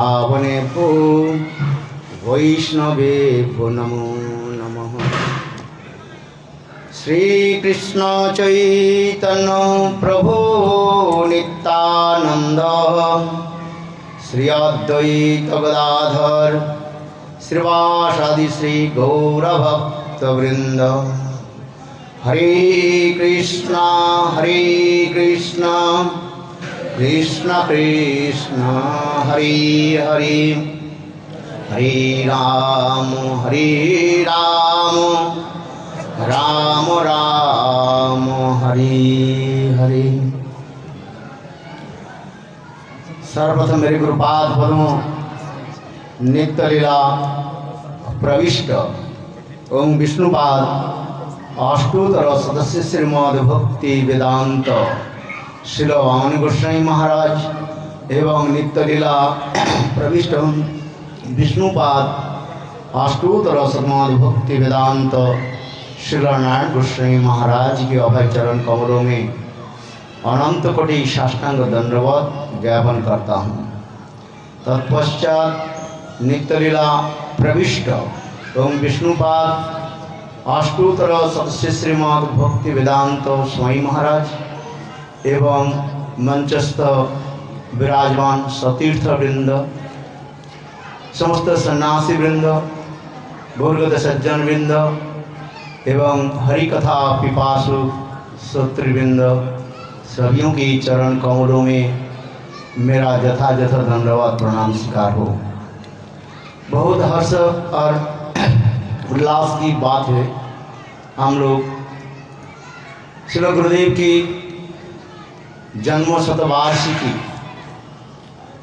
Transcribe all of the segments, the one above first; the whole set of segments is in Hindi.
पावनेभ्यो वैष्णवेभ्यो नमो नमः। श्रीकृष्ण चैतन्य प्रभो नित्यानंद श्री अद्वैत गदाधर श्रीवासादि श्री गौरभक्तवृंद। हरे कृष्णा कृष्ण कृष्ण हरे हरे, हरे राम राम राम हरे हरे। सर्वप्रथम मेरे गुरुपाद पद्मों नित्य लीला प्रविष्ट ओम विष्णुपाद अष्टोत्तर सदस्य श्रीमद् भक्ति वेदांत श्रील वामन गोस्वामी महाराज एवं नित्य लीला प्रविष्ट विष्णुपाद अष्टोत्तर श्रीमद् भक्ति वेदांत श्रील नारायण गोस्वामी महाराज के अभय चरण कमलों में अनंत कोटि साष्टांग दंडवत ज्ञापन करता हूँ। तत्पश्चात नित्य लीला प्रविष्ट एवं विष्णुपाद अष्टोत्तर सदस्य श्रीमद् भक्ति वेदांत स्वामी महाराज एवं मंचस्थ विराजमान सतीर्थ वृंद, समस्त सन्यासी वृंद, भूर्गत सज्जन वृंद एवं हरि कथा पिपासु श्रोतृवृंद, सभियों की चरण कमलों में मेरा यथायथ धन्यवाद प्रणाम स्वीकार हो। बहुत हर्ष और उल्लास की बात है, हम लोग श्री गुरुदेव की जन्म शतवार्षिकी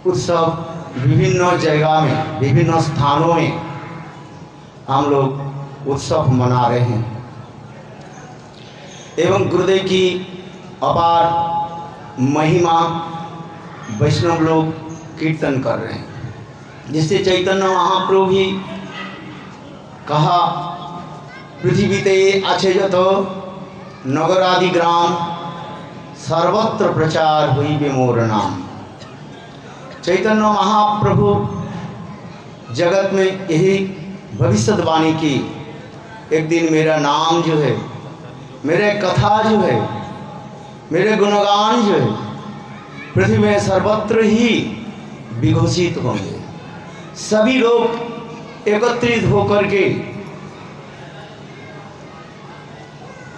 उत्सव विभिन्न जगह में विभिन्न स्थानों में हम लोग उत्सव मना रहे हैं एवं गुरुदेव की अपार महिमा वैष्णव लोग कीर्तन कर रहे हैं, जिससे चैतन्य महाप्रभु भी कहा पृथ्वीते आछे जत नगर आदि ग्राम सर्वत्र प्रचार हुई बे मोर नाम। चैतन्य महाप्रभु जगत में यही भविष्यवाणी की, एक दिन मेरा नाम जो है, मेरे कथा जो है, मेरे गुणगान जो है पृथ्वी में सर्वत्र ही विघोषित होंगे। सभी लोग एकत्रित होकर के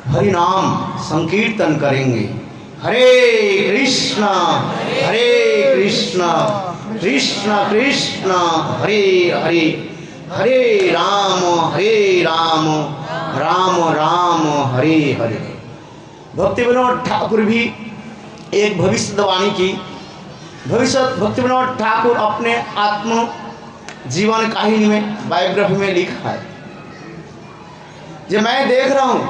हरि नाम संकीर्तन करेंगे। हरे कृष्ण कृष्ण कृष्ण हरे हरे, हरे राम राम राम हरे हरे। भक्ति विनोद ठाकुर भी एक भविष्यवाणी की। भक्ति विनोद ठाकुर अपने आत्म जीवन कहानी में बायोग्राफी में लिखा है, जो मैं देख रहा हूँ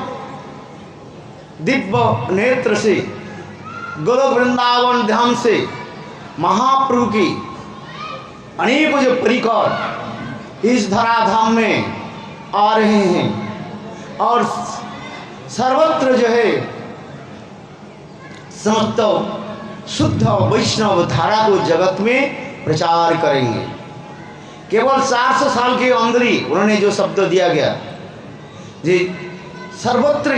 दिव्य नेत्र से गोलोक वृंदावन धाम से महाप्रभु की अनेक जो परिकर इस धराधाम में आ रहे हैं और सर्वत्र जो है समस्त शुद्ध वैष्णव धारा को जगत में प्रचार करेंगे। केवल 400 साल के अंदर ही उन्होंने जो शब्द दिया गया जी, सर्वत्र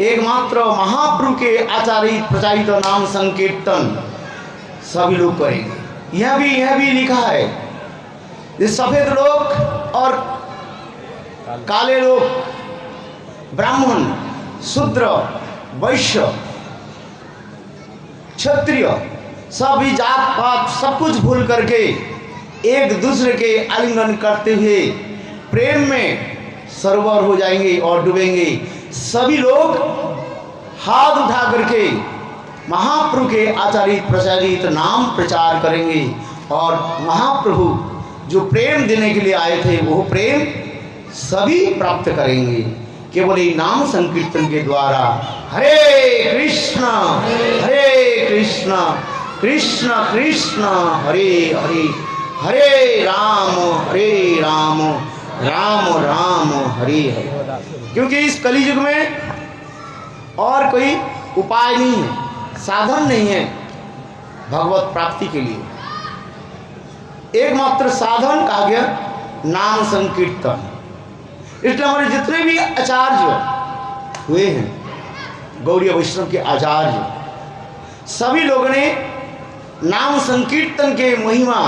एकमात्र महाप्रभु के आचारित प्रचारित नाम संकीर्तन सभी लोग करेंगे। यह भी लिखा है, ये सफेद लोग और काले लोग, ब्राह्मण, शूद्र, वैश्य, क्षत्रिय, सभी जात पात सब कुछ भूल करके एक दूसरे के आलिंगन करते हुए प्रेम में सरोवर हो जाएंगे और डूबेंगे। सभी लोग हाथ उठा करके महाप्रभु के आचारित प्रचारित नाम प्रचार करेंगे और महाप्रभु जो प्रेम देने के लिए आए थे वो प्रेम सभी प्राप्त करेंगे केवल ये नाम संकीर्तन के द्वारा। हरे कृष्ण कृष्ण कृष्ण हरे हरे, हरे राम राम राम हरे हरे। क्योंकि इस कलियुग में और कोई उपाय नहीं है, साधन नहीं है भगवत प्राप्ति के लिए। एकमात्र साधन कहा गया नाम संकीर्तन। इसलिए हमारे जितने भी आचार्य हुए हैं, गौड़ीय वैष्णव के आचार्य, सभी लोगों ने नाम संकीर्तन के महिमा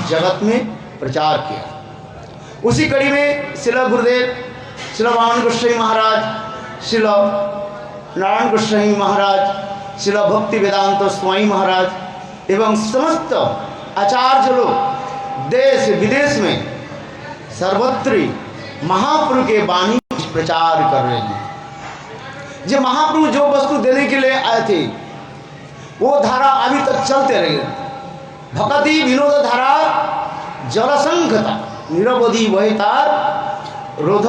जगत में प्रचार किया। उसी कड़ी में श्रील गुरुदेव, श्रील वामन गोस्वामी महाराज, श्रील नारायण गोस्वामी महाराज, श्रील भक्ति वेदांत स्वामी महाराज एवं समस्त आचार्य लोग देश विदेश में सर्वत्र महाप्रभु के वाणी प्रचार कर रहे हैं। जो महाप्रभु जो वस्तु देने के लिए आए थे वो धारा अभी तक चलते रहे। भक्ति विनोद धारा जलसंघता निरवधि वहतार रोध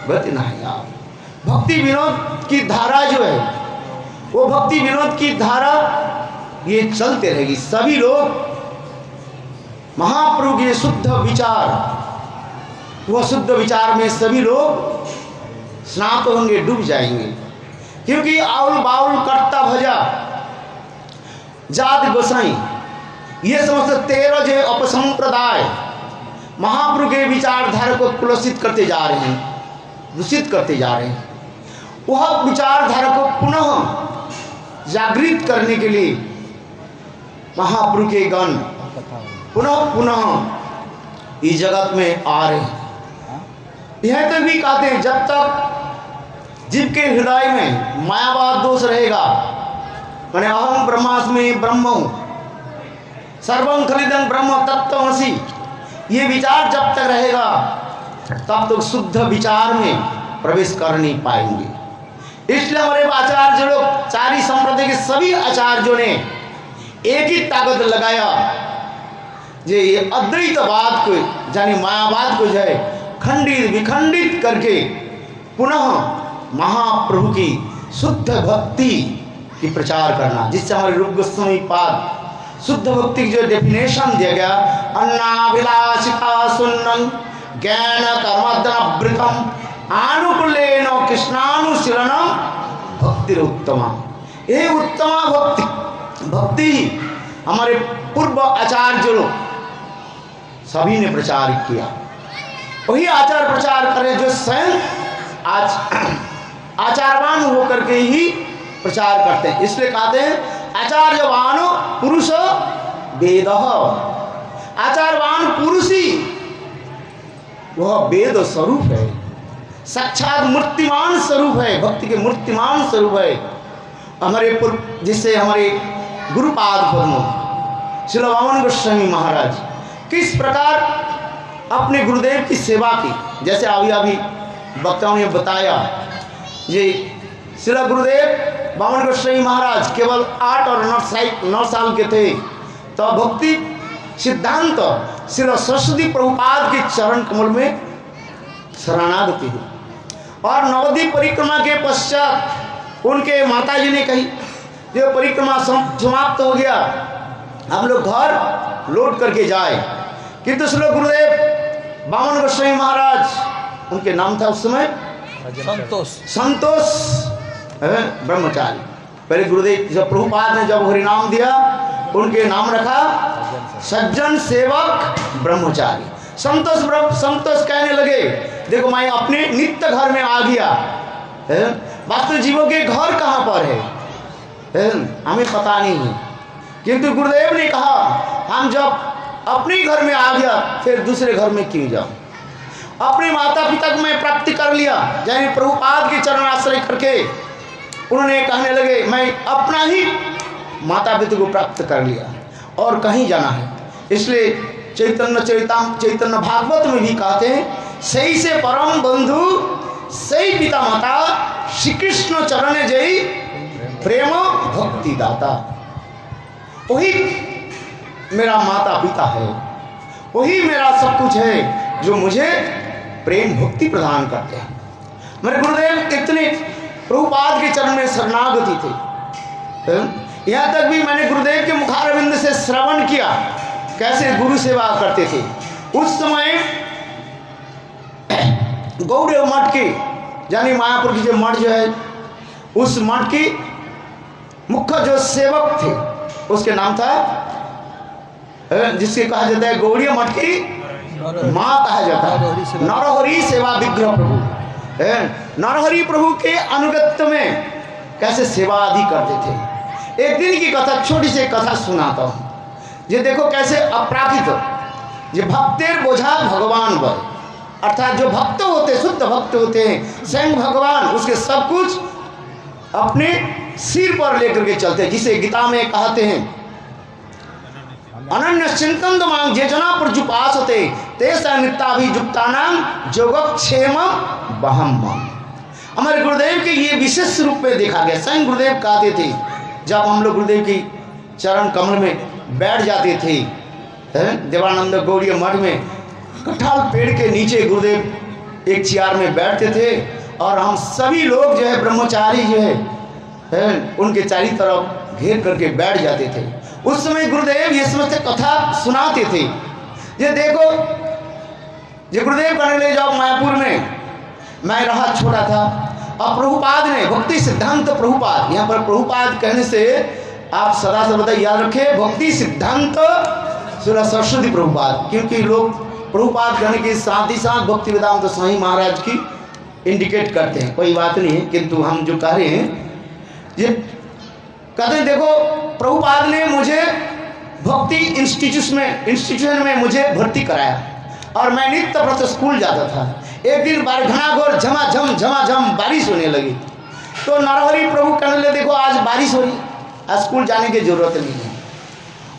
गति नहीं। भक्ति विनोद की धारा जो है वो भक्ति विनोद की धारा ये चलते रहेगी। सभी लोग महाप्रभु के शुद्ध विचार, वह शुद्ध विचार में सभी लोग स्नात होंगे, डूब जाएंगे। क्योंकि आउल बाउल करता भजा जात गोसाई ये समस्त 13 जो अपसंप्रदाय महाप्रभु के विचारधारा को कुलसित करते जा रहे हैं, दूषित करते जा रहे हैं। वह विचारधारा को पुनः जागृत करने के लिए महाप्रभु के गण पुनः पुनः इस जगत में आ रहे हैं। यह तक भी कहते हैं जब तक जीव के हृदय में मायावाद दोष रहेगा, मैंने अहम ब्रह्मास्मि ब्रह्म सर्वं खलिदं ब्रह्म तत्त्वमसि, ये विचार जब तक रहेगा तब तक शुद्ध विचार में प्रवेश कर नहीं पाएंगे। इसलिए हमारे आचार्य लोग, चारी संप्रदाय के सभी आचार्यों ने एक ही ताकत लगाया, ये अद्वैतवाद को यानी मायावाद को जो है खंडित विखंडित करके पुनः महाप्रभु की शुद्ध भक्ति की प्रचार करना, जिससे हमारे रूप गोस्वामी पाद शुद्ध भक्ति की जो डेफिनेशन दिया गया, अन्नाभिलाषिता सुन्नन ज्ञान कर्मद्रवृतम आनुकूलेन कृष्णानुशीलनम भक्ति उत्तमा। ये उत्तमा भक्ति हमारे पूर्व आचार्य लोग सभी ने प्रचार किया। वही आचार प्रचार करें जो स्वयं आज आचारवान होकर के ही प्रचार करते हैं। इसलिए कहते हैं आचार्यवान पुरुष वेद। आचारवान पुरुष ही वह वेद स्वरूप है, साक्षात मूर्तिमान स्वरूप है, भक्ति के मूर्तिमान स्वरूप है। हमारे पूर्व जिससे हमारे गुरुपाद पद्म श्रील वामन गोस्वामी महाराज किस प्रकार अपने गुरुदेव की सेवा की, जैसे अभी वक्ताओं ने बताया, ये श्रील गुरुदेव वामन गोस्वामी महाराज केवल 8 और 9 साल के थे तो भक्ति सिद्धांत श्रील सरस्वती प्रभुपाद के चरण कमल में शरणागति हुई। और नवद्वीप परिक्रमा के पश्चात उनके माताजी ने कही जो परिक्रमा समाप्त हो गया, हम लोग घर लौट करके जाए। किंतु श्रील गुरुदेव वामन गोस्वामी महाराज, उनके नाम था उस समय संतोष ब्रह्मचारी। पहले गुरुदेव जब प्रभुपाद ने जब हरिनाम दिया उनके नाम रखा सज्जन सेवक ब्रह्मचारी। संतोष कहने लगे देखो मैं अपने नित्य घर में आ गया, वास्तव जीवों के घर कहाँ पर है हमें पता नहीं है। किंतु गुरुदेव ने कहा हम जब अपने घर में आ गया फिर दूसरे घर में क्यों जाऊं। अपने माता पिता को मैं प्राप्ति कर लिया, यानी प्रभुपाद के चरण आश्रय करके उन्होंने कहने लगे मैं अपना ही माता पिता को प्राप्त कर लिया और कहीं जाना है। इसलिए चैतन्य भागवत में भी कहते हैं सही से परम बंधु सही पिता माता श्री कृष्ण चरण जय प्रेम भक्ति दाता। वही मेरा माता पिता है, वही मेरा सब कुछ है जो मुझे प्रेम भक्ति प्रदान करते हैं। मेरे गुरुदेव इतने प्रभुपाद के चरण में शरणागति थे। यहाँ तक भी मैंने गुरुदेव के मुखारविंद से श्रवण किया कैसे गुरु सेवा करते थे। उस समय गौड़ीय मठ के यानी मायापुर की जो मठ जो है उस मठ की मुख्य जो सेवक थे उसके नाम था जिसके कहा जाता है गौड़िया मठ की माँ कहा जाता है। नरहरि सेवा विग्रह प्रभु, नरहरि प्रभु के अनुगत्य में कैसे सेवा आदि करते थे। एक दिन की कथा, छोटी सी कथा सुनाता हूँ। ये देखो कैसे अपराकित, ये भक्तेर बोझा भगवान बर, अर्थात जो भक्त होते, शुद्ध भक्त होते हैं, स्वयं भगवान उसके सब कुछ अपने सिर पर लेकर के चलते हैं, जिसे गीता में कहते हैं अनन्य चिंतन मांग जे जना पर जुपास होते तेसा नित्याभिजुक्तानाम जोगक्षेम बहम। हमारे गुरुदेव के ये विशेष रूप में देखा गया। स्वयं गुरुदेव कहते थे, जब हम लोग गुरुदेव की चरण कमल में बैठ जाते थे देवानंद गौड़ीय मठ में, कटहल पेड़ के नीचे गुरुदेव एक चेयर में बैठते थे और हम सभी लोग जो है ब्रह्मचारी जो है उनके चारों तरफ घेर करके बैठ जाते थे। उस समय गुरुदेव ये समझ कथा सुनाते थे। ये देखो, ये गुरुदेव कहने ले जाओ मायापुर में, मैं रहा छोटा था, और प्रभुपाद ने भक्ति सिद्धांत प्रभुपाद, यहाँ पर प्रभुपाद कहने से आप सदा सर्वदा याद रखें भक्ति सिद्धांत सरस्वती प्रभुपाद, क्योंकि लोग प्रभुपाद कहने के साथ ही साथ भक्ति वेदांत तो स्वामी महाराज की इंडिकेट करते हैं, कोई बात नहीं है, किंतु हम जो कह रहे हैं ये कहते हैं देखो प्रभुपाद ने मुझे भक्ति इंस्टीट्यूशन में मुझे भर्ती कराया और मैं नित्य प्रति स्कूल जाता था। एक दिन घनाघोर झमाझम बारिश होने लगी, तो नरहरि प्रभु कहने लगे देखो आज बारिश हो रही, आज स्कूल जाने की जरूरत नहीं है।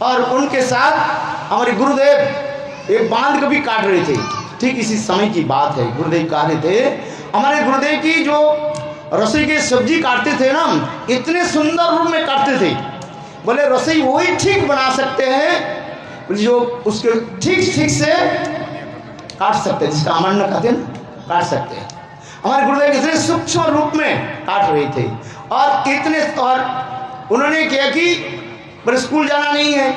और उनके साथ हमारे गुरुदेव एक बांध को भी काट रहे थे। ठीक इसी समय की बात है, गुरुदेव कह रहे थे हमारे गुरुदेव की जो रसोई की सब्जी काटते थे ना, इतने सुंदर रूप में काटते थे, बोले रसोई वही ठीक बना सकते हैं जो उसके ठीक से काट सकते हैं, जिसका अमन्न कहते हैं काट सकते हैं। हमारे गुरुदेव इतने सूक्ष्म रूप में काट रहे थे और इतने, और उन्होंने क्या कि बोले स्कूल जाना नहीं है,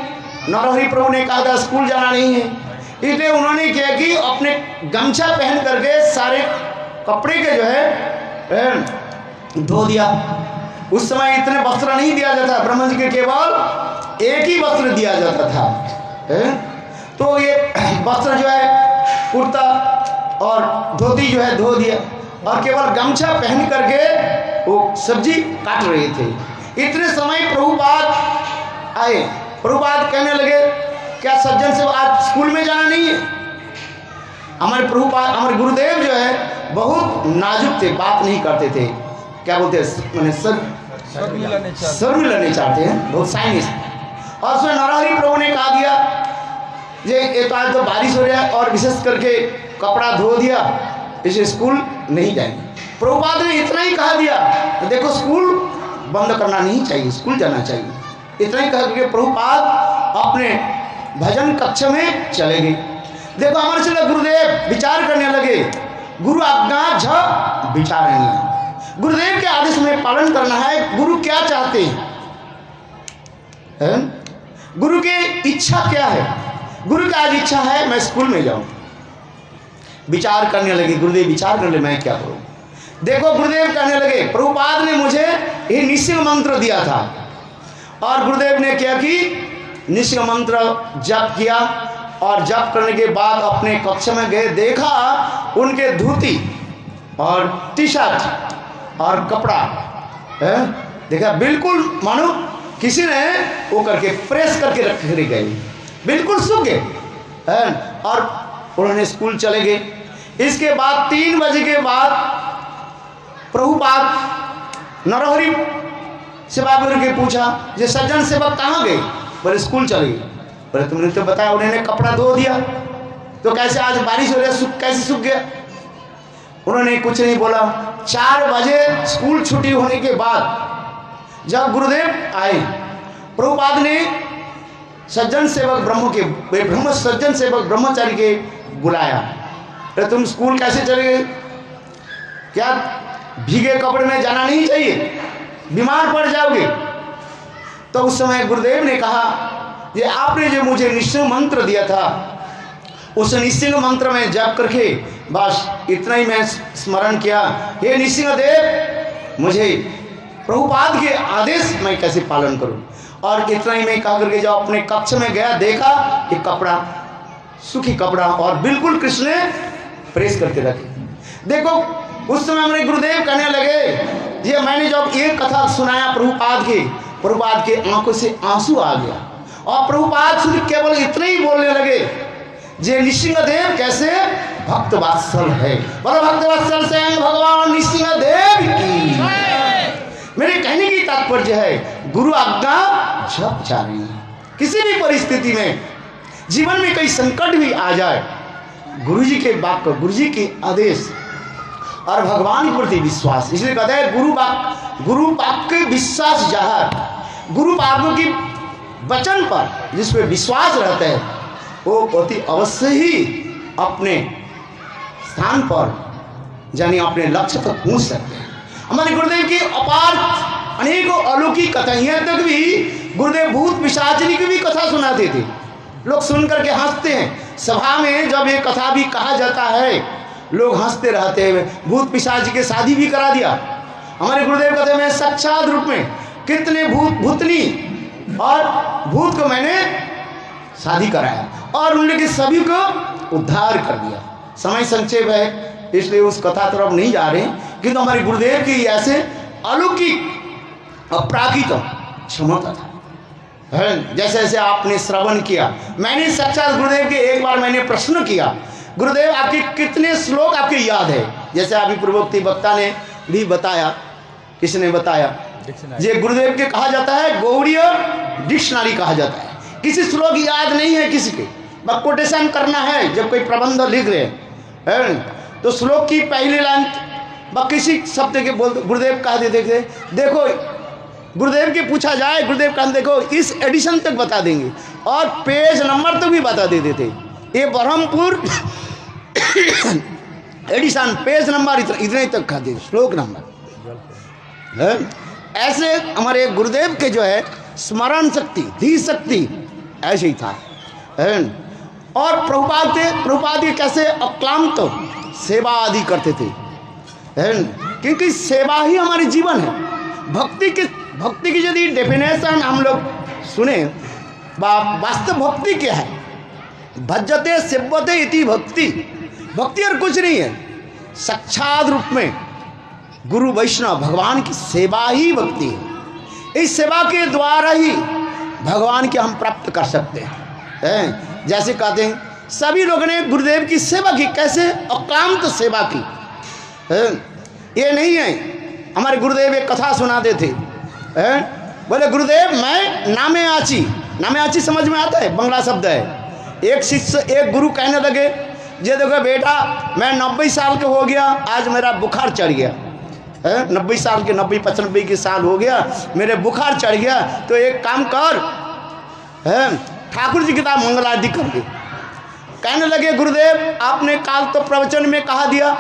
नरहरि प्रभु ने कहा था स्कूल जाना नहीं है, इसलिए उन्होंने क्या कि अपने गमछा पहन करके सारे कपड़े के जो है धो दिया। उस समय इतने वस्त्र नहीं दिया जाता, ब्रह्म जी के केवल एक ही वस्त्र दिया जाता था। तो ये वस्त्र जो है कुर्ता और धोती जो है धो दिया और केवल गमछा पहन करके वो सब्जी काट रहे थे। इतने समय प्रभुपाद आए, प्रभुपाद कहने लगे क्या सज्जन से आज स्कूल में जाना नहीं है। हमारे प्रभुपाद, हमारे गुरुदेव जो है बहुत नाजुक थे, बात नहीं करते थे, क्या बोलते हैं मैंने सर्विला नहीं चाहते हैं, बहुत साइनिस। और उसमें नरहरि प्रभु ने कहा दिया ये तो आज तो बारिश हो रहा है और विशेष करके कपड़ा धो दिया, इसे स्कूल नहीं जाएंगे। प्रभुपाद ने इतना ही कहा दिया, तो देखो स्कूल बंद करना नहीं चाहिए, स्कूल जाना चाहिए। इतना ही कहा कि प्रभुपाद अपने भजन कक्ष में चले गए। देखो हमारे चले गुरुदेव विचार करने लगे, गुरु आज्ञा झ विचारणीय, गुरुदेव के आदेश में पालन करना है। गुरु क्या चाहते हैं, गुरु की इच्छा क्या है। गुरु की आज इच्छा है मैं स्कूल में जाऊं। विचार करने लगे गुरुदेव, विचार करने लगे मैं क्या करूं। देखो गुरुदेव कहने लगे प्रभुपाद ने मुझे ये निश्चित मंत्र दिया था और गुरुदेव ने क्या कि निश्चित मंत्र जप किया और जप करने के बाद अपने कक्ष में गए, देखा उनके धोती और टी शर्ट और कपड़ा है, देखा बिल्कुल मानो किसी ने वो करके प्रेस करके रखे गए, बिल्कुल सूख गए और उन्होंने स्कूल चले गए। इसके बाद 3 बजे के बाद प्रभुपाद नरहरि सेवक के पूछा ये सज्जन सेवक कहाँ गए, बोले स्कूल चले गए। बोले तुमने तो बताया उन्होंने कपड़ा धो दिया, तो कैसे आज बारिश हो रही कैसे सूख गया। उन्होंने कुछ नहीं बोला। 4 बजे स्कूल छुट्टी होने के बाद जब गुरुदेव आए, प्रभुपाद ने सज्जन सेवक ब्रह्म सज्जन सेवक ब्रह्मचारी के बुलाया, तो तुम स्कूल कैसे चले गए, क्या भीगे कपड़े में जाना नहीं चाहिए, बीमार पड़ जाओगे। तो उस समय गुरुदेव ने कहा ये आपने जो मुझे निश्चय मंत्र दिया था उस निश्चय मंत्र में जप करके बस इतना ही मैं स्मरण किया, हे निश्चिंग देव मुझे प्रभुपाद के आदेश मैं कैसे पालन करूं। और इतना ही में कहा करके जब अपने कक्ष में गया, देखा एक कपड़ा, सूखी कपड़ा, और बिल्कुल कृष्ण ने प्रेस करके रखे। देखो उस समय हमारे गुरुदेव कहने लगे, ये मैंने जब ये कथा सुनाया प्रभुपाद के आंखों से आंसू आ गया, और प्रभुपाद शुद्ध केवल इतने ही बोलने लगे, जे नृसिंहदेव कैसे भक्त वात्सल है, बोलो भक्त वात्सल से भगवान नृसिंहदेव की। मेरे कहने की तात्पर्य है, गुरु आज्ञा जप चाहे। किसी भी परिस्थिति में जीवन में कोई संकट भी आ जाए, गुरु जी के वाक्य, गुरु जी के आदेश और भगवान के प्रति विश्वास, इसलिए कहते हैं गुरु वाक्य विश्वास जहर, गुरु पापों की वचन पर जिस पे विश्वास रहता है वो अति अवश्य ही अपने स्थान पर यानी अपने लक्ष्य तक पहुंच सकते हैं। हमारे गुरुदेव की अपार अनेकों अलौकिक कथाएं तक भी गुरुदेव भूत पिशाचिनी की भी कथा सुनाते थे। लोग सुन करके हंसते हैं। सभा में जब ये कथा भी कहा जाता है लोग हंसते रहते हैं। भूत पिशाच की शादी भी करा दिया। हमारे गुरुदेव कहते हैं साक्षात रूप में कितने भूतनी और भूत को मैंने शादी कराया और उनके सभी को उद्धार कर दिया। समय संक्षेप है इसलिए उस कथा तरफ नहीं जा रहे, किंतु हमारे गुरुदेव की ऐसे अलौकिक अपराकित क्षमता था। जैसे जैसे आपने श्रवण किया, मैंने साक्षात गुरुदेव के एक बार मैंने प्रश्न किया, गुरुदेव आपके कितने श्लोक आपके याद है? जैसे अभी पूर्वोक्ति वक्ता ने भी बताया, किसने बताया, ये गुरुदेव के कहा जाता है गौड़ीय डिक्शनरी कहा जाता है। किसी श्लोक याद नहीं है किसी के, बस कोटेशन करना है। जब कोई प्रबंध लिख रहे हैं तो श्लोक की पहली लाइन ब किसी शब्द के बोल गुरुदेव कहा देते थे। देखो गुरुदेव के पूछा जाए, गुरुदेव कहा देखो इस एडिशन तक बता देंगे और पेज नंबर तक भी बता देते थे। ये ब्रह्मपुर एडिशन पेज नंबर इतने तक कहा देते, श्लोक नंबर। ऐसे हमारे गुरुदेव के जो है स्मरण शक्ति, धी शक्ति ऐसे ही था। और प्रभुपाद के कैसे अक्लांत सेवा आदि करते थे, क्योंकि सेवा ही हमारे जीवन है। भक्ति की यदि डेफिनेशन हम लोग सुने, वास्तव भक्ति क्या है? भजते सेव्यते इति भक्ति। भक्ति और कुछ नहीं है, साक्षात रूप में गुरु वैष्णव भगवान की सेवा ही भक्ति है। इस सेवा के द्वारा ही भगवान के हम प्राप्त कर सकते हैं। जैसे कहते हैं सभी लोगों ने गुरुदेव की सेवा की, कैसे अक्लांत सेवा की। ये नहीं है, हमारे गुरुदेव एक कथा सुनाते थे। बोले गुरुदेव मैं नामे आची समझ में आता है, बंगला शब्द है। एक शिष्य एक गुरु कहने लगे, ये देखो बेटा मैं 90 साल के हो गया, आज मेरा बुखार चढ़ गया। 90 साल के 90-95 के साल हो गया, मेरे बुखार चढ़ गया, तो एक काम कर, ठाकुर जी की किताब मंगलादि कर दे। कहने लगे गुरुदेव आपने काल तो प्रवचन में कहा दिया,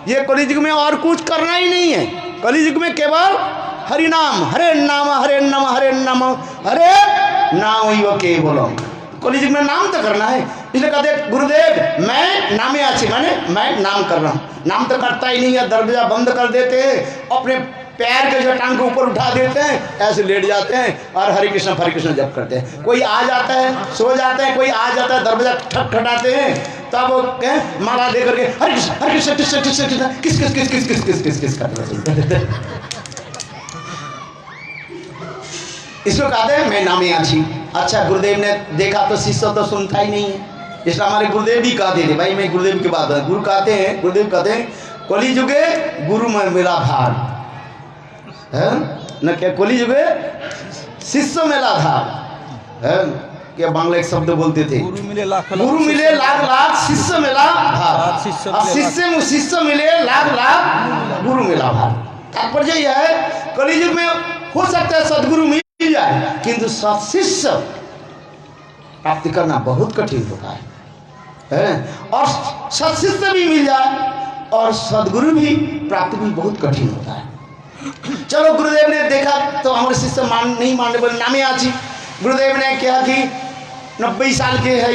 ये कलियुग में और कुछ करना ही नहीं है। कलियुग में केवल हरि नाम, हरे नाम हरे नाम हरे नाम हरे नाम ही केवल। कलियुग में नाम तो करना है। इसलिए कहते गुरुदेव मैं नामे आची, मैं नाम कर रहा हूँ। नाम तो करता ही नहीं है, दरवाजा बंद कर देते हैं, अपने पैर के जो टांग को ऊपर उठा देते हैं, ऐसे लेट जाते हैं और हरे कृष्ण जप करते हैं। कोई आ जाता है सो जाते हैं, कोई आ जाता है दरवाजा खटखटाते हैं, तब माला दे करके हरे कृष्ण कृष्ण कृष्ण कृष्ण किस किस किस किस किस किस किस किस करते हैं। इसको कहते हैं मैं नामे आची। अच्छा गुरुदेव ने देखा तो शिष्य तो सुनता ही नहीं है, इसलिए हमारे गुरुदेव भी कहते थे, भाई मैं गुरुदेव की बात है। गुरुदेव कहते हैं कलियुगे गुरु में मिला भार है न, क्या कलियुगे शिष्य मिला धार है। क्या बांग्ला एक शब्द बोलते थे, गुरु मिले लाख लाख शिष्य मिला भार, शिष्य मिले लाख लाख गुरु मिला भार। तात्पर्य यह है कलियुग में हो सकता है सदगुरु मिल जाए, किंतु सत्शिष्य प्राप्ति करना बहुत कठिन होता है। और सत्शिष्य भी मिल जाए और सदगुरु भी प्राप्ति भी बहुत कठिन होता है। चलो गुरुदेव ने देखा तो हमारे शिष्य नहीं मानने बोले नामे आची। गुरुदेव ने कहा कि 90 साल के है,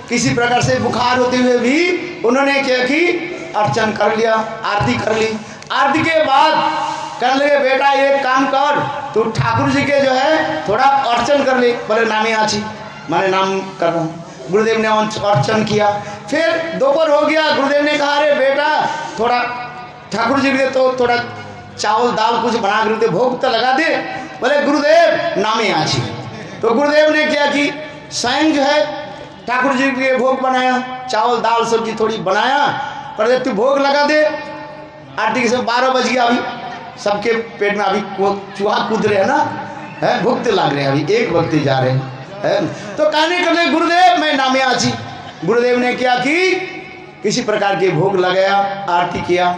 किसी प्रकार से बुखार होते हुए भी उन्होंने क्या कि अर्चन कर लिया, आरती कर ली। आरती के बाद कहने लगे बेटा एक काम कर, तू ठाकुर जी के जो है थोड़ा अर्चन कर ले। बोले नामे आची, मैंने नाम कर रहा हूँ। गुरुदेव ने अर्चन किया। फिर दोपहर हो गया, गुरुदेव ने कहा अरे बेटा थोड़ा ठाकुर जी के तो थोड़ा चावल दाल कुछ बना कर भोग तो लगा दे। बोले गुरुदेव नामे आची। तो गुरुदेव ने क्या कि स्वयं जो है ठाकुर जी के भोग बनाया, चावल दाल सब्जी थोड़ी बनाया, पर तू भोग लगा दे। आरती से 12 बज गया, अभी सबके पेट में अभी चूहा कूद रहे हैं ना, है भूख लग रहे हैं, अभी 1 वक्त जा रहे हैं। तो कहने के लिए गुरुदेव मैं नामे आची। गुरुदेव ने क्या कि किसी प्रकार के भोग लगाया, आरती किया।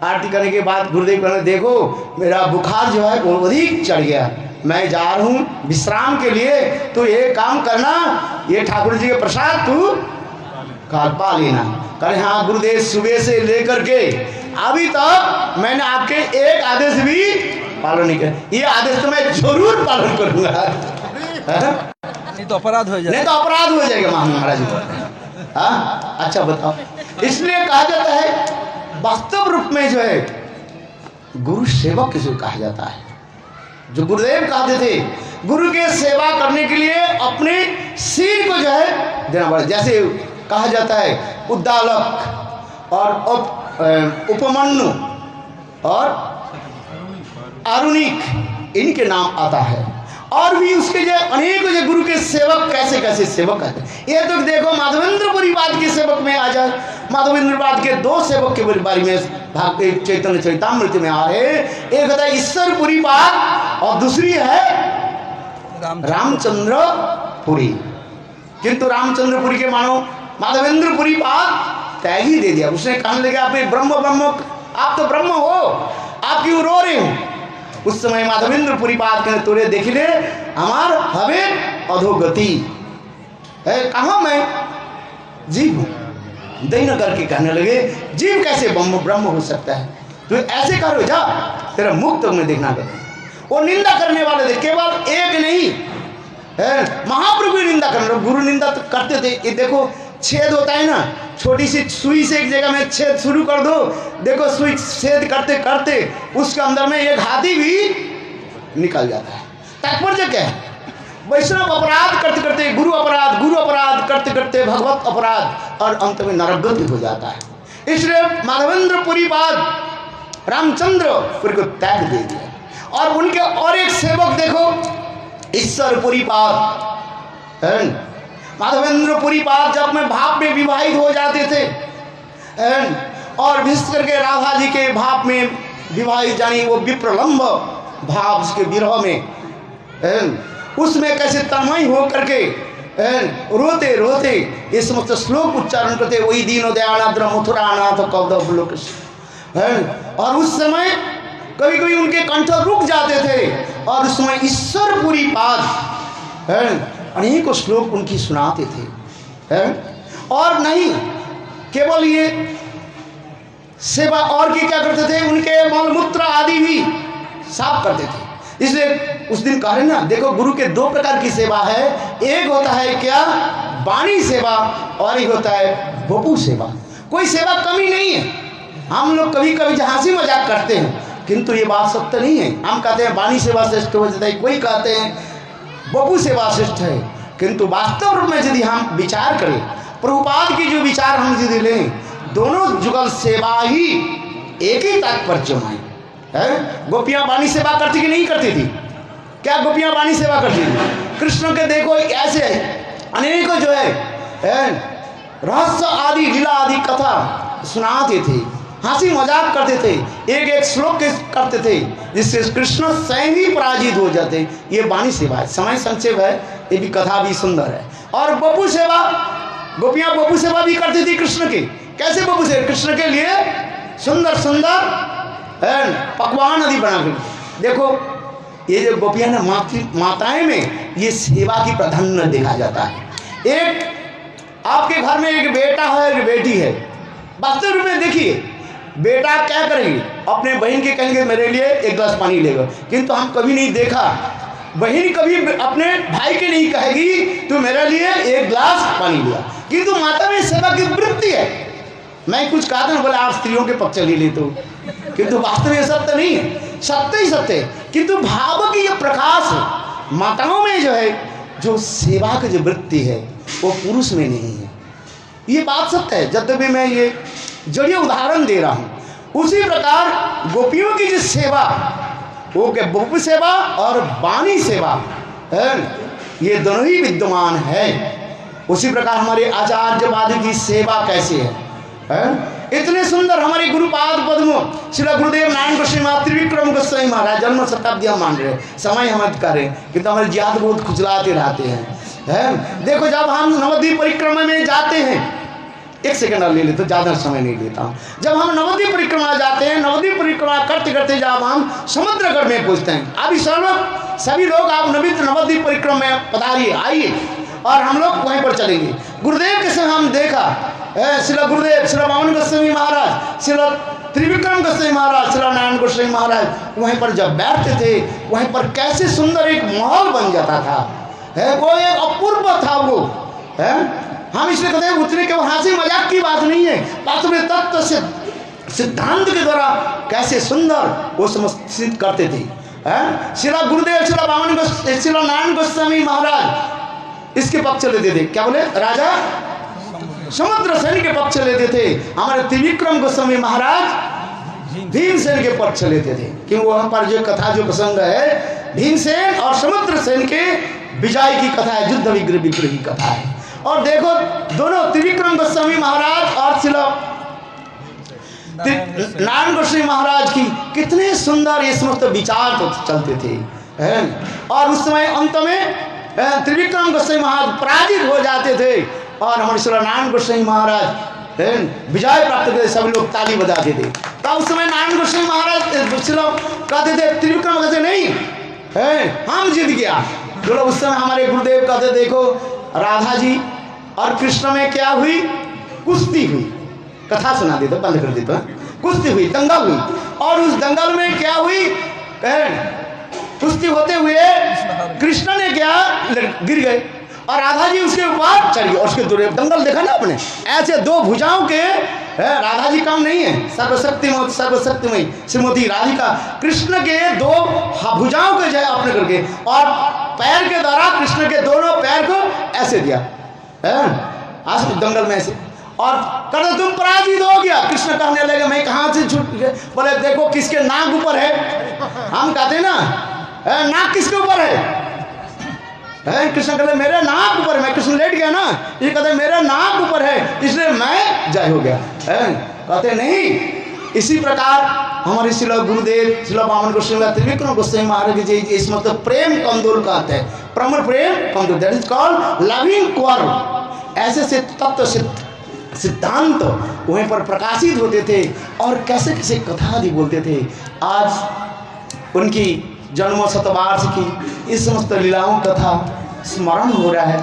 आरती करने के बाद गुरुदेव कहने देखो मेरा बुखार जो है वो अधिक चढ़ गया, मैं जा रहा हूँ विश्राम के लिए, तो ये काम करना, ये ठाकुर जी के प्रसाद तू पा लेना। कहे हाँ गुरुदेव, सुबह से लेकर के अभी तक मैंने आपके एक आदेश भी पालन नहीं किया, ये आदेश तो मैं जरूर पालन करूंगा। नहीं तो अपराध हो जाएगा, नहीं तो अपराध हो जाएगा महाराज जी। हाँ अच्छा बताओ, इसलिए कहा जाता है वास्तव रूप में जो है गुरु सेवक किसे कहा जाता है। जो गुरुदेव कहते थे गुरु के सेवा करने के लिए अपने सिर को जो है देना पड़ता। जैसे कहा जाता है उद्दालक और उपमन्यु और अरुणिक, इनके नाम आता है। और भी उसके जो अनेक जो गुरु के सेवक कैसे कैसे सेवक आते हैं। ये तो देखो माधवेंद्रपुरी बात के सेवक में आ जाए, माधवेंद्रवाद के 2 सेवक के बारे में भाग चैतन्य चरितामृत में आ रहे। एक होता है ईश्वरपुरी बात और दूसरी है रामचंद्रपुरी। किंतु रामचंद्रपुरी के मानो माधवेंद्रपुरी बात त्याग ही दे दिया। उसने कहने लगे आप ब्रह्म ब्रह्म, आप तो ब्रह्म हो, आप क्यों रो रहे हो। उस समय माधवेंद्रपुरी बात कहने तोरे देख ले हमार हवे अधोगति है, कहा मैं जीव हूं। दैन करके कहने लगे जीव कैसे ब्रह्म हो सकता है, तो ऐसे करो जा, तेरा मुक्त में देखना कर। वो निंदा करने वाले थे, केवल एक नहीं है, महाप्रभु निंदा करने, गुरु निंदा तो करते थे। ये देखो छेद होता है ना, छोटी सी सुई से एक जगह में छेद शुरू कर दो, देखो सुई छेद करते करते उसके अंदर में एक हाथी भी निकल जाता है। तात्पर्य क्या है, वैष्णव अपराध करते करते गुरु अपराध करते करते भगवत अपराध और अंत में नरकगति हो जाता है। इसलिए माधवेंद्रपुरी बाद रामचंद्रपुरी को त्याग दे दिया। और उनके और एक सेवक देखो ईश्वरपुरी पाद है। माधवेंद्रपुरी पाद जब में भाव में विवाहित हो जाते थे और विशेष करके राधा जी के भाव में विवाहित, जानी वो विप्रलंब भाव उसके विरह में, उसमें कैसे तन्मय हो करके रोते रोते ये समस्त श्लोक उच्चारण करते, वही दीनो दयानाद्र मथुरानाथ कौदव लोक। और उस समय कभी कभी उनके कंठ रुक जाते थे और उस समय ईश्वरपुरी पाद अनेकों श्लोक उनकी सुनाते थे। और नहीं केवल ये सेवा, और की क्या करते थे, उनके मलमूत्र आदि भी साफ करते थे। इसलिए उस दिन कह रहे ना, देखो गुरु के 2 प्रकार की सेवा है, एक होता है क्या वाणी सेवा और एक होता है बपू सेवा। कोई सेवा कमी नहीं है। हम लोग कभी कभी हंसी मजाक करते हैं, किंतु ये बात सत्य नहीं है। हम कहते हैं वाणी सेवा श्रेष्ठ हो जाता है, कोई कहते हैं बपू सेवा श्रेष्ठ है। किंतु वास्तव रूप में यदि हम विचार करें, प्रभुपाद की जो विचार हम यदि लें, दोनों जुगल सेवा ही एक ही तात्पर्य है। गोपियां वाणी सेवा करती कि नहीं करती थी? क्या गोपियां वाणी सेवा करती थी? कृष्ण के देखो ऐसे अनेकों जो है रहस्य आदि लीला आदि कथा सुनाते थे, हंसी मजाक करते थे, एक एक श्लोक करते थे जिससे कृष्ण स्वयं ही पराजित हो जाते। ये वाणी सेवा है। समय संक्षेप है, ये भी कथा भी सुंदर है। और बपू सेवा, गोपियां बपू सेवा भी करती थी कृष्ण के। कैसे बपू सेवा? कृष्ण के लिए सुंदर सुंदर पकवान आदि बना कर। देखो ये जो गोपियां ना माताएं में ये सेवा की प्राधान्य देखा जाता है। एक आपके घर में एक बेटा है, एक बेटी है, वास्तव में देखिए बेटा क्या करेंगे, अपने बहन के कहेंगे मेरे लिए 1 गिलास पानी लेगा, किंतु हम कभी नहीं देखा बहन कभी अपने भाई के नहीं कहेगी तू मेरे लिए 1 गिलास पानी लिया। किंतु माता में सेवा की वृत्ति है। मैं कुछ कहा था ना, बोले आप स्त्रियों के पक्ष ले लेते हो, किंतु वास्तव में सत्य नहीं है। सत्य ही सत्य है, किंतु भाव की ये प्रकाश है माताओं में जो है, जो सेवा की जो वृत्ति है वो पुरुष में नहीं है। ये बात सत्य है, जब भी मैं ये जड़िए उदाहरण दे रहा हूँ। उसी प्रकार गोपियों की जो सेवा, वो के गोप सेवा और वाणी सेवा है, ये दोनों ही विद्यमान है। उसी प्रकार हमारे आचार्यवादी की सेवा कैसे है? इतने सुंदर हमारे गुरुपाद पद्म श्री गुरुदेव नारायण गोस्वामी महाराज, त्रिविक्रम गोस्वामी महाराज, जन्म शताब्दी हम मान रहे हैं, समय हम कर रहे हैं, किंतु हमारे जियाद बहुत खुजलाते रहते हैं। देखो जब हम नवद्वीप परिक्रमा में जाते हैं, एक सेकंड ले लेते, ज़्यादा समय नहीं लेता हूँ। जब हम नवद्वीप परिक्रमा जाते हैं, नवद्वीप परिक्रमा करते करते जब हम समुद्रगढ़ में पहुँचते हैं, अभी सभी लोग आप नवद्वीप परिक्रमा में पधारिए, आइए, और हम लोग वहीं पर चलेंगे। गुरुदेव के समय हम देखा, श्री गुरुदेव श्री वामन गोस्वामी महाराज, श्री त्रिविक्रम गोस्वामी महाराज, श्री नारायण गोस्वामी महाराज वहीं पर जब बैठते थे, वहीं पर कैसे सुंदर एक माहौल बन जाता था, वो एक अपूर्व था वो, हम इसलिए कहते हैं उतने के हंसी मजाक की बात नहीं है, वास्तव में तत्व से सिद्धांत के द्वारा कैसे सुंदर वो समर्थित करते थे। श्री गुरुदेव श्री वामन श्री नारायण गोस्वामी महाराज इसके पक्ष लेते थे, क्या बोले, राजा समुद्र सेन के पक्ष लेते थे। हमारे त्रिविक्रम गोस्वामी महाराज भीमसेन के पक्ष लेते थे, क्योंकि वहां पर जो कथा जो प्रसंग है भीमसेन और समुद्र सेन के विजय की कथा है, युद्ध विग्रह की कथा है। और देखो दोनों त्रिविक्रम गोस्वामी महाराज और श्री नारायण गोस्वामी महाराज की कितने सुंदर ये समस्त विचार तो चलते थे, और उस समय अंत में त्रिविक्रम गोस्वामी महाराज पराजित हो जाते थे, और हमारे श्री नारायण गोस्वामी महाराज विजय प्राप्त करते, सभी लोग ताली बजाते थे। तब उस समय नारायण गोस्वामी महाराज कहते थे, त्रिविक्रम कहते नहीं हम जीत गया। बोलो उस समय हमारे गुरुदेव कहते देखो राधा जी और कृष्ण में क्या हुई, कुश्ती हुई, कथा सुना देते, बंद कर देते, कुश्ती हुई, दंगल हुई, और उस दंगल में क्या हुई, कुश्ती होते हुए कृष्ण ने क्या गिर गए, और राधा जी उसके ऊपर चढ़ी, और उसके दूर दंगल देखा ना आपने, ऐसे दो भुजाओं के, राधा जी कम नहीं है, सर्वशक्तिमयी श्रीमती राधिका कृष्ण के दो भुजाओं के जय अपने करके, और पैर के द्वारा कृष्ण के दोनों पैर को ऐसे दिया आज दंगल में ऐसे, और कहते तुम पराजित हो गया। कृष्ण कहने लगे मैं कहाँ से छूट गए, बोले देखो किसके नाक ऊपर है, हम कहते ना नाक किसके ऊपर है, कृष्ण कहते मेरे नाक ऊपर है, मैं कृष्ण लेट गया ना, ये कहते मेरे नाक ऊपर है इसलिए मैं जय हो गया, कहते नहीं। इसी प्रकार हमारे श्री गुरुदेव श्री वामन गोस्वामी त्रिविक्रम गोस्वामी महाराज जी इस मतलब प्रेम कंदोल कहते हैं, प्रमर प्रेम कंदोल, दैट इज कॉल्ड लविंग क्वार। ऐसे से तत्व सिद्धांत वहीं पर प्रकाशित होते थे, और कैसे कैसे कथा भी बोलते थे। आज उनकी जन्म शतवार्ष की इस समस्त लीलाओं कथा स्मरण हो रहा है,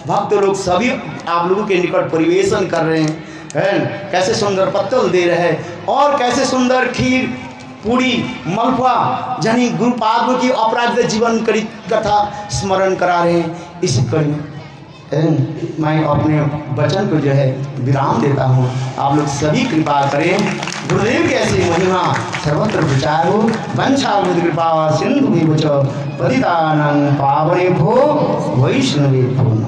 भक्त लोग सभी आप लोगों के निकट परिवेशन कर रहे हैं, कैसे सुंदर पत्तल दे रहे हैं, और कैसे सुंदर खीर पूरी मलपुआ यानी गुरुपाद की अपराध जीवन करी कथा स्मरण करा रहे हैं। इसी कड़ी मैं अपने वचन को जो है विराम देता हूँ, आप लोग सभी कृपा करें। गुरुदेव की ऐसी महिमा सर्वत्र प्रचार हो, वंशा कृपा सिंधु भी बचो, पतितानां पावनेभ्यो वैष्णवेभ्यो।